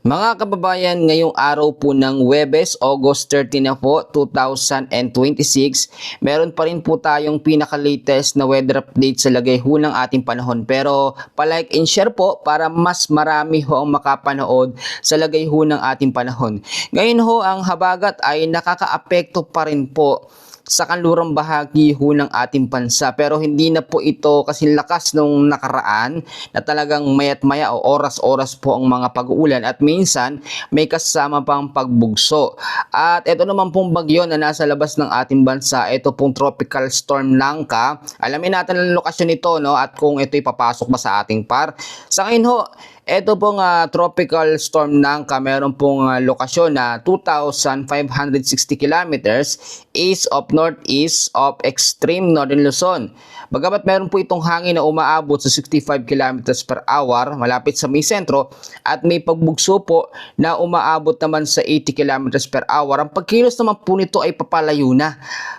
Mga kababayan, ngayong araw po ng Huwebes, August 30 na po, 2026, meron pa rin po tayong pinaka-latest na weather update sa lagay ho ng ating panahon. Pero palike and share po para mas marami ho ang makapanood sa lagay ho ng ating panahon. Ngayon ho, ang habagat ay nakakaapekto pa rin po sa kanlurang bahagi ho ng ating bansa, pero hindi na po ito kasi lakas nung nakaraan na talagang mayat maya o oras-oras po ang mga pag-uulan at minsan may kasama pang pagbugso. At ito naman pong bagyo na nasa labas ng ating bansa, ito pong Tropical Storm Nangka. Alamin natin ang lokasyon nito, no, at kung ito'y papasok ba sa ating par. Sa ngayon ho, ito pong Tropical Storm Nangka, meron pong lokasyon na 2,560 kilometers east of northeast of extreme northern Luzon. Bagamat meron po itong hangin na umaabot sa 65 kilometers per hour malapit sa may sentro at may pagbugso po na umaabot naman sa 80 kilometers per hour. Ang pagkilos naman po nito ay papalayo na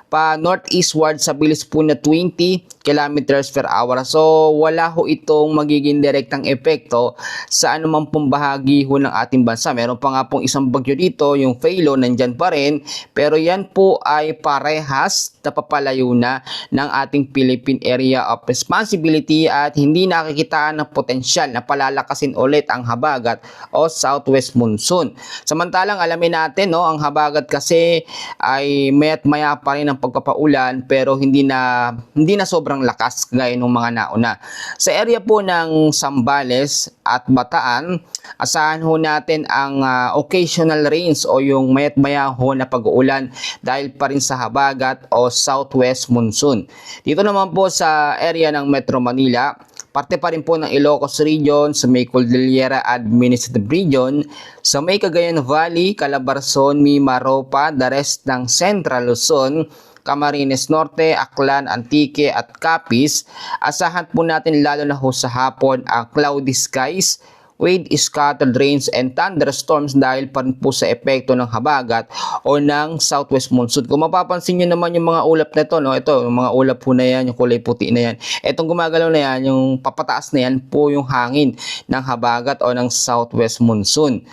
pa northeastward sa bilis po na 20 kilometers per hour. So wala ho itong magiging direktang epekto sa anumang pong bahagi ho ng ating bansa. Meron pa nga pong isang bagyo dito, yung Phalo, nandyan pa rin. Pero yan po ay parehas na papalayo na ng ating Philippine Area of Responsibility at hindi nakikitaan ng potensyal na palalakasin ulit ang habagat o southwest monsoon. Samantalang alamin natin, no, ang habagat kasi ay maya't maya pa rin ang pagpapaulan pero hindi na sobrang lakas gaya ng mga nauna. Sa area po ng Zambales at Bataan, asahan ho natin ang occasional rains o yung maya't maya ho na pag-uulan dahil pa rin sa habagat o southwest monsoon. Dito naman po sa area ng Metro Manila, parte pa rin po ng Ilocos Region, sa may Cordillera Administrative Region, sa may Cagayan Valley, Calabarzon, Mimaropa, the rest ng Central Luzon, Camarines Norte, Aklan, Antique at Capiz. Asahan po natin lalo na ho sa hapon ang cloudy skies with scattered rains and thunderstorms dahil pa rin po sa epekto ng habagat o ng southwest monsoon. Kung mapapansin nyo naman yung mga ulap na ito, no? Ito, yung mga ulap po na yan, yung kulay puti na yan. Itong gumagalaw na yan, yung papataas na yan po yung hangin ng habagat o ng southwest monsoon.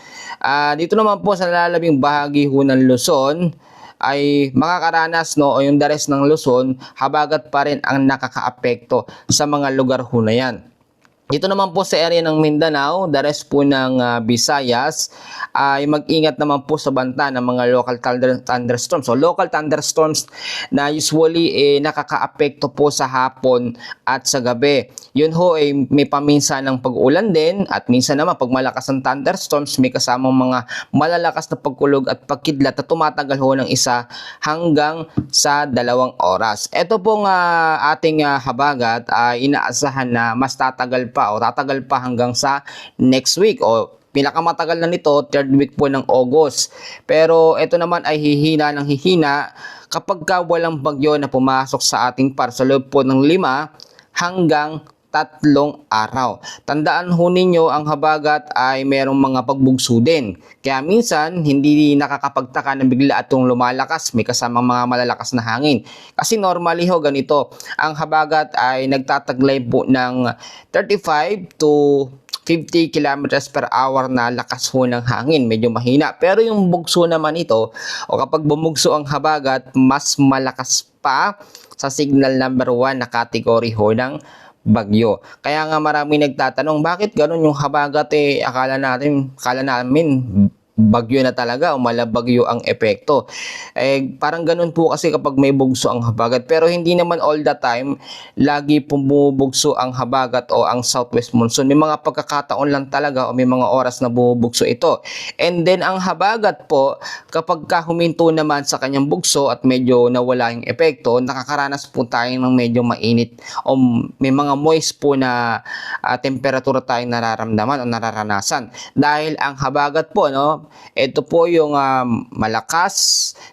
Dito naman po sa nalalabing bahagi ho ng Luzon, ay makakaranas, no, o yung the rest ng Luzon, habagat pa rin ang nakakaapekto sa mga lugar ho na yan. Dito naman po sa area ng Mindanao, the rest po ng Visayas, ay mag-ingat naman po sa banta ng mga local thunderstorms. So local thunderstorms na usually nakakaapekto po sa hapon at sa gabi. Yun ho ay may paminsan ng pag-ulan din at minsan naman pag malakas ang thunderstorms may kasamang mga malalakas na pagkulog at pagkidlat na tumatagal ho ng 1 hanggang sa 2 oras. Ito pong ating habagat ay inaasahan na mas tatagal pa o tatagal pa hanggang sa next week o pinakamatagal na nito 3rd week po ng August. Pero ito naman ay hihina ng hihina kapag walang bagyo na pumasok sa ating par sa loob po ng 5 hanggang 3 araw. Tandaan ho ninyo, ang habagat ay merong mga pagbugso din. Kaya minsan, hindi nakakapagtaka na bigla atong lumalakas, may kasamang mga malalakas na hangin. Kasi normally ho, ganito, ang habagat ay nagtataglay po ng 35 to 50 kilometers per hour na lakas ho ng hangin. Medyo mahina. Pero yung bugso naman ito, o kapag bumugso ang habagat, mas malakas pa sa signal number 1 na category ho ng bagyo. Kaya nga marami nagtatanong, bakit ganun yung habagat akala namin bagyo na talaga o malabagyo ang epekto. Parang ganun po kasi kapag may bugso ang habagat. Pero hindi naman all the time lagi bumubugso ang habagat o ang southwest monsoon. May mga pagkakataon lang talaga o may mga oras na bumubugso ito. And then ang habagat po, kapag huminto naman sa kanyang bugso at medyo nawala yung epekto, nakakaranas po tayo ng medyo mainit o may mga moist po na temperatura tayong nararamdaman o nararanasan. Dahil ang habagat po, no, ito po yung malakas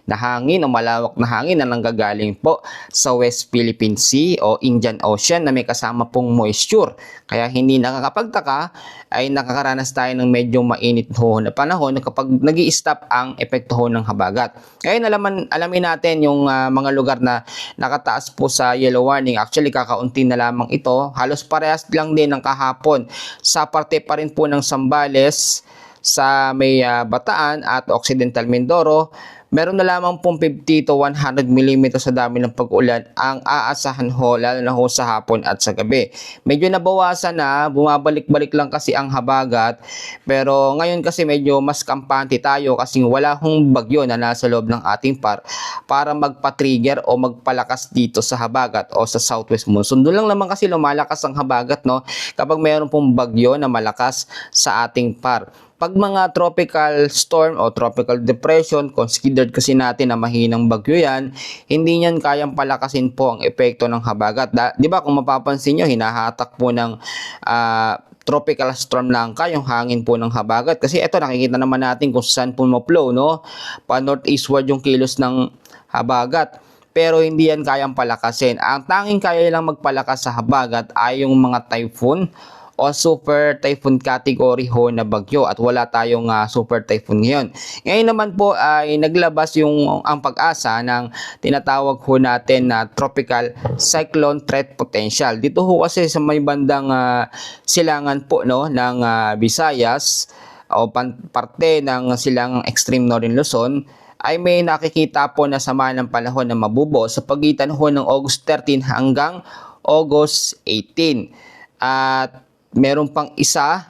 na hangin o malawak na hangin na nanggagaling po sa West Philippine Sea o Indian Ocean na may kasama pong moisture. Kaya hindi nakakapagtaka ay nakakaranas tayo ng medyo mainit ho na panahon kapag nag-i-stop ang epekto ho ng habagat. Ngayon alamin natin yung mga lugar na nakataas po sa yellow warning. Actually kakaunti na lamang ito. Halos parehas lang din ng kahapon sa parte pa rin po ng Zambales, Sa may Bataan at Occidental Mindoro, meron na lamang pong 50 to 100 mm sa dami ng pag-ulan ang aasahan ho, lalo na ho sa hapon at sa gabi. Medyo nabawasan na, bumabalik-balik lang kasi ang habagat, pero ngayon kasi medyo mas kampante tayo kasi wala hong bagyo na nasa loob ng ating para magpa-trigger o magpalakas dito sa habagat o sa southwest monsoon. Doon lang naman kasi lumalakas ang habagat, no, kapag mayroon pong bagyo na malakas sa ating Pag mga tropical storm o tropical depression, considered kasi natin na mahinang bagyo yan, hindi niyan kayang palakasin po ang epekto ng habagat. Di ba kung mapapansin nyo, hinahatak po ng tropical storm langka yung hangin po ng habagat. Kasi ito, nakikita naman natin kung saan po ma-flow, no? Pa northeastward yung kilos ng habagat. Pero hindi yan kayang palakasin. Ang tanging kaya lang magpalakas sa habagat ay yung mga typhoon o super typhoon category ho na bagyo, at wala tayong super typhoon ngayon. Ngayon naman po ay naglabas ang pag-asa ng tinatawag ho natin na tropical cyclone threat potential. Dito ho kasi sa may bandang silangan po, no, ng Visayas o parte ng silangang extreme northern Luzon ay may nakikita po na sama ng panahon na mabubo sa pagitan ho ng August 13 hanggang August 18. At meron pang isa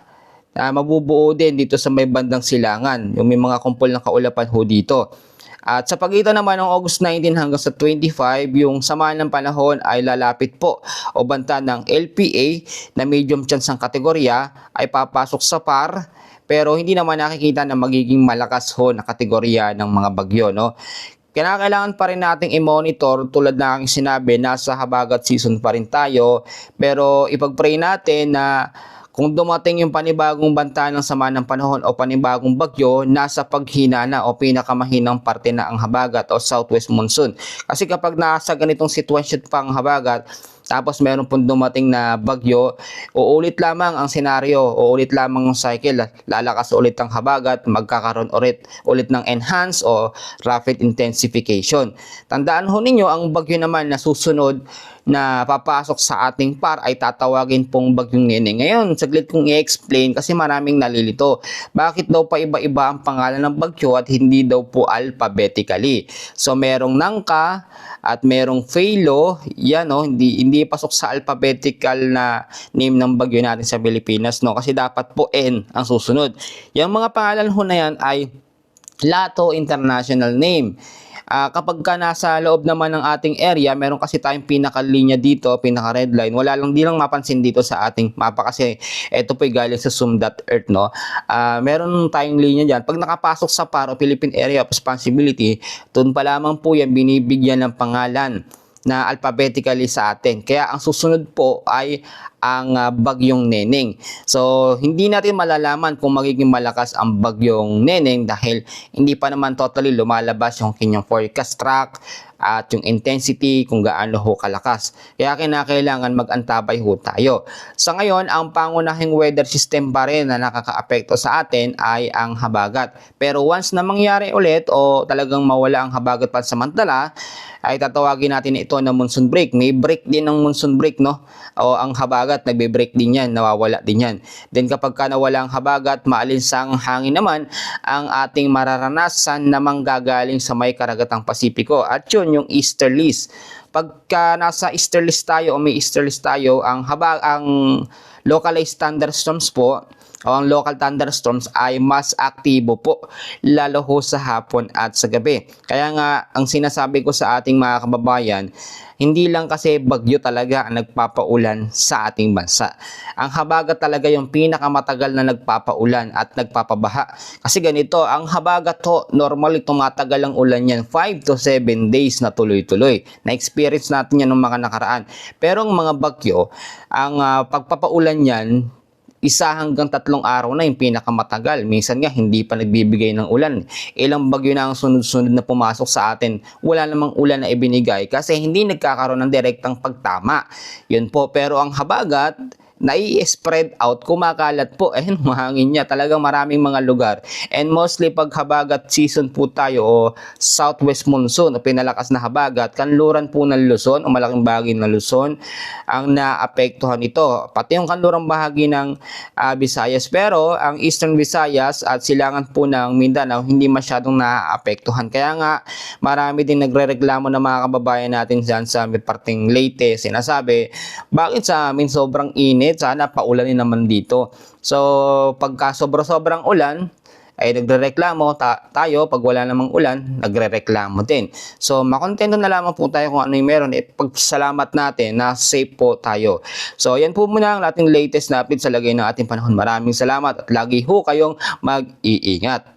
mabubuo din dito sa may bandang silangan, yung may mga kumpol ng kaulapan ho dito. At sa pagitan naman ng August 19 hanggang sa 25, yung sama ng panahon ay lalapit po o banta ng LPA na medium chance ang kategorya ay papasok sa pero hindi naman nakikita na magiging malakas ho na kategorya ng mga bagyo, no? Kailangan pa rin nating i-monitor, tulad na aking sinabi, nasa habagat season pa rin tayo, pero ipag-pray natin na kung dumating yung panibagong banta ng sama ng panahon o panibagong bagyo, nasa paghina na o pinakamahinang parte na ang habagat o southwest monsoon. Kasi kapag nasa ganitong sitwasyon pa ang habagat, tapos meron pong dumating na bagyo, uulit lamang ang senaryo, uulit lamang ang cycle, lalakas ulit ang habagat, magkakaroon ulit ng enhance o rapid intensification. Tandaan ho ninyo, ang bagyo naman na susunod na papasok sa ating ay tatawagin pong bagyong Neneng. Ngayon, saglit kong i-explain kasi maraming nalilito. Bakit daw pa iba-iba ang pangalan ng bagyo at hindi daw po alphabetically? So, merong Nangka at merong Phalo, yan, no, hindi pasok sa alphabetical na name ng bagyo natin sa Pilipinas, no, kasi dapat po N ang susunod. Yung mga pangalan ho na yan ay Lato international name. Kapag ka nasa loob naman ng ating area, meron kasi tayong pinakalinya dito, pinaka-red line. Di lang mapansin dito sa ating mapa kasi ito po galing sa zoom.earth, no? Meron tayong linya dyan. Pag nakapasok sa PAR o Philippine Area of Responsibility, doon pa lamang po yan binibigyan ng pangalan na alphabetically sa atin. Kaya ang susunod po ay ang bagyong Neneng. So, hindi natin malalaman kung magiging malakas ang bagyong Neneng dahil hindi pa naman totally lumalabas yung kanyang forecast track at yung intensity kung gaano ho kalakas. Kaya kinakailangan mag-antabay ho tayo. Sa ngayon, ang pangunahing weather system pa rin na nakakaapekto sa atin ay ang habagat. Pero once na mangyari ulit o talagang mawala ang habagat pansamantala, ay tatawagin natin ito na monsoon break. May break din ng monsoon break, no? O ang habagat, nagbe-break din yan, nawawala din yan. Then kapag ka nawala ang habagat, maalinsang hangin naman ang ating mararanasan na manggagaling sa may karagatang Pasipiko. At yun, yung easterlies. Pagka nasa easterlies tayo o may easterlies tayo, ang localized thunderstorms po o ang local thunderstorms ay mas aktibo po, lalo ho sa hapon at sa gabi. Kaya nga, ang sinasabi ko sa ating mga kababayan, hindi lang kasi bagyo talaga ang nagpapaulan sa ating bansa. Ang habagat talaga yung pinakamatagal na nagpapaulan at nagpapabaha. Kasi ganito, ang habagat ho, normally tumatagal ang ulan yan 5 to 7 days na tuloy-tuloy. Na-experience natin yan ng mga nakaraan. Pero ang mga bagyo, ang pagpapaulan yan, 1 hanggang 3 araw na yung pinakamatagal. Minsan nga, hindi pa nagbibigay ng ulan. Ilang bagyo na ang sunod-sunod na pumasok sa atin. Wala namang ulan na ibinigay kasi hindi nagkakaroon ng direktang pagtama. Yun po. Pero ang habagat, nai-spread out, kumakalat po. Ayun, mahangin niya. Talagang maraming mga lugar. And mostly pag habagat season po tayo o southwest monsoon o pinalakas na habagat, kanluran po ng Luzon o malaking bahagi ng Luzon ang naapektuhan ito. Pati yung kanlurang bahagi ng Visayas. Pero ang Eastern Visayas at silangan po ng Mindanao hindi masyadong naapektuhan. Kaya nga marami din nagrereklamo ng mga kababayan natin dyan sa may parting Leyte. Sinasabi, bakit sa amin sobrang init? Sana paulanin naman dito. So, pagka sobrang ulan, ay nagrereklamo tayo. Pag wala namang ulan, nagrereklamo din. So, makontento na lamang po tayo kung ano yung meron. Pagsalamat natin na safe po tayo. So, yan po muna ang ating latest na update sa lagay ng ating panahon. Maraming salamat at lagi ho kayong mag-iingat.